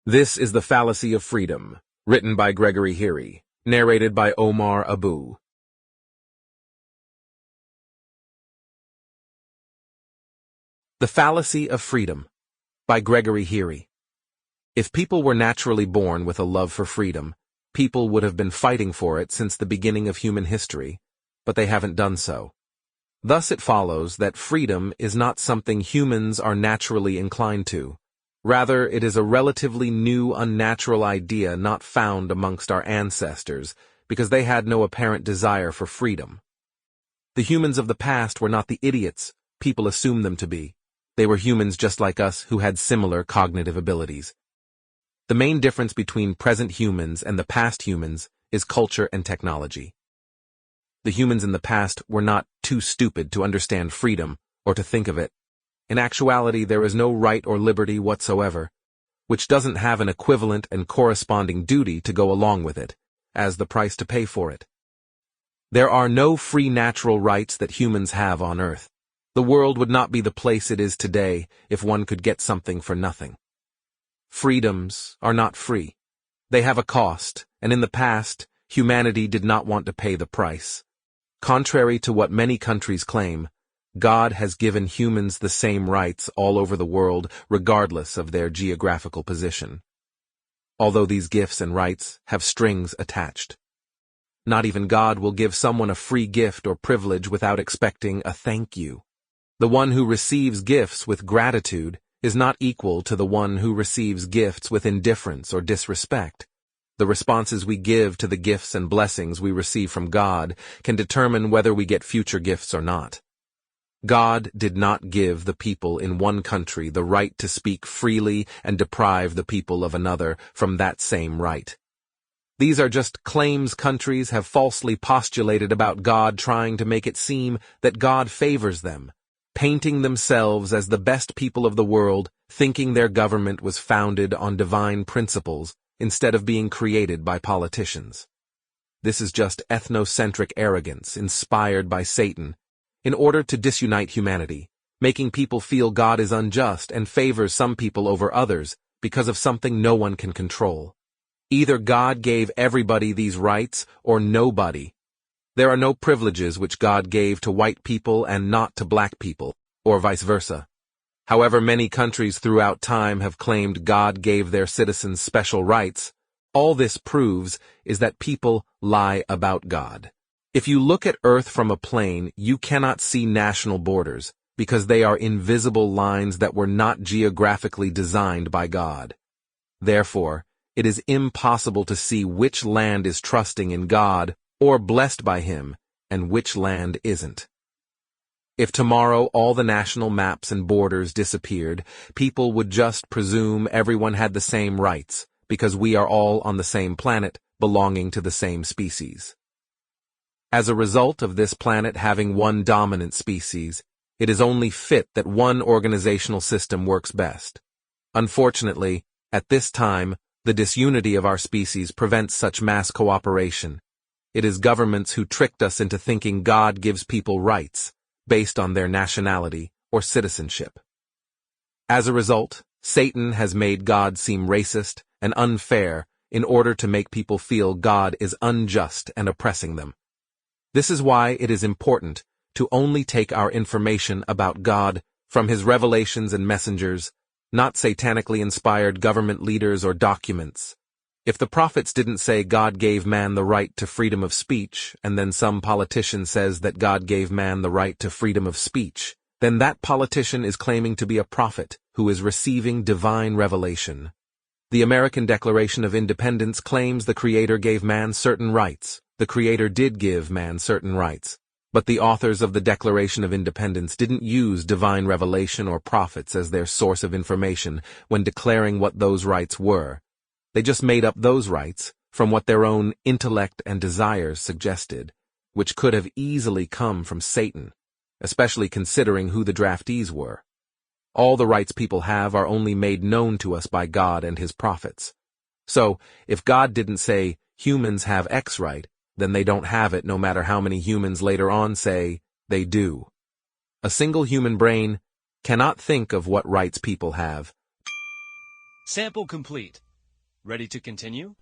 This is The Fallacy of Freedom, written by Gregory Heary, narrated by Omar Abu. The Fallacy of Freedom, by Gregory Heary. If people were naturally born with a love for freedom, people would have been fighting for it since the beginning of human history, but they haven't done so. Thus it follows that freedom is not something humans are naturally inclined to. Rather, it is a relatively new, unnatural idea not found amongst our ancestors, because they had no apparent desire for freedom. The humans of the past were not the idiots people assumed them to be. They were humans just like us who had similar cognitive abilities. The main difference between present humans and the past humans is culture and technology. The humans in the past were not too stupid to understand freedom or to think of it. In actuality, there is no right or liberty whatsoever, which doesn't have an equivalent and corresponding duty to go along with it, as the price to pay for it. There are no free natural rights that humans have on Earth. The world would not be the place it is today if one could get something for nothing. Freedoms are not free. They have a cost, and in the past, humanity did not want to pay the price. Contrary to what many countries claim, God has given humans the same rights all over the world, regardless of their geographical position. Although these gifts and rights have strings attached. Not even God will give someone a free gift or privilege without expecting a thank you. The one who receives gifts with gratitude is not equal to the one who receives gifts with indifference or disrespect. The responses we give to the gifts and blessings we receive from God can determine whether we get future gifts or not. God did not give the people in one country the right to speak freely and deprive the people of another from that same right. These are just claims countries have falsely postulated about God, trying to make it seem that God favors them, painting themselves as the best people of the world, thinking their government was founded on divine principles instead of being created by politicians. This is just ethnocentric arrogance inspired by Satan, in order to disunite humanity, making people feel God is unjust and favors some people over others because of something no one can control. Either God gave everybody these rights or nobody. There are no privileges which God gave to white people and not to black people, or vice versa. However many countries throughout time have claimed God gave their citizens special rights, all this proves is that people lie about God. If you look at Earth from a plane, you cannot see national borders, because they are invisible lines that were not geographically designed by God. Therefore, it is impossible to see which land is trusting in God or blessed by Him, and which land isn't. If tomorrow all the national maps and borders disappeared, people would just presume everyone had the same rights, because we are all on the same planet, belonging to the same species. As a result of this planet having one dominant species, it is only fit that one organizational system works best. Unfortunately, at this time, the disunity of our species prevents such mass cooperation. It is governments who tricked us into thinking God gives people rights, based on their nationality or citizenship. As a result, Satan has made God seem racist and unfair in order to make people feel God is unjust and oppressing them. This is why it is important to only take our information about God from His revelations and messengers, not satanically inspired government leaders or documents. If the prophets didn't say God gave man the right to freedom of speech, and then some politician says that God gave man the right to freedom of speech, then that politician is claiming to be a prophet who is receiving divine revelation. The American Declaration of Independence claims the Creator gave man certain rights. The Creator did give man certain rights, but the authors of the Declaration of Independence didn't use divine revelation or prophets as their source of information when declaring what those rights were. They just made up those rights from what their own intellect and desires suggested, which could have easily come from Satan, especially considering who the draftees were. All the rights people have are only made known to us by God and His prophets. So, if God didn't say, humans have X right, then they don't have it no matter how many humans later on say they do. A single human brain cannot think of what rights people have. Sample complete. Ready to continue?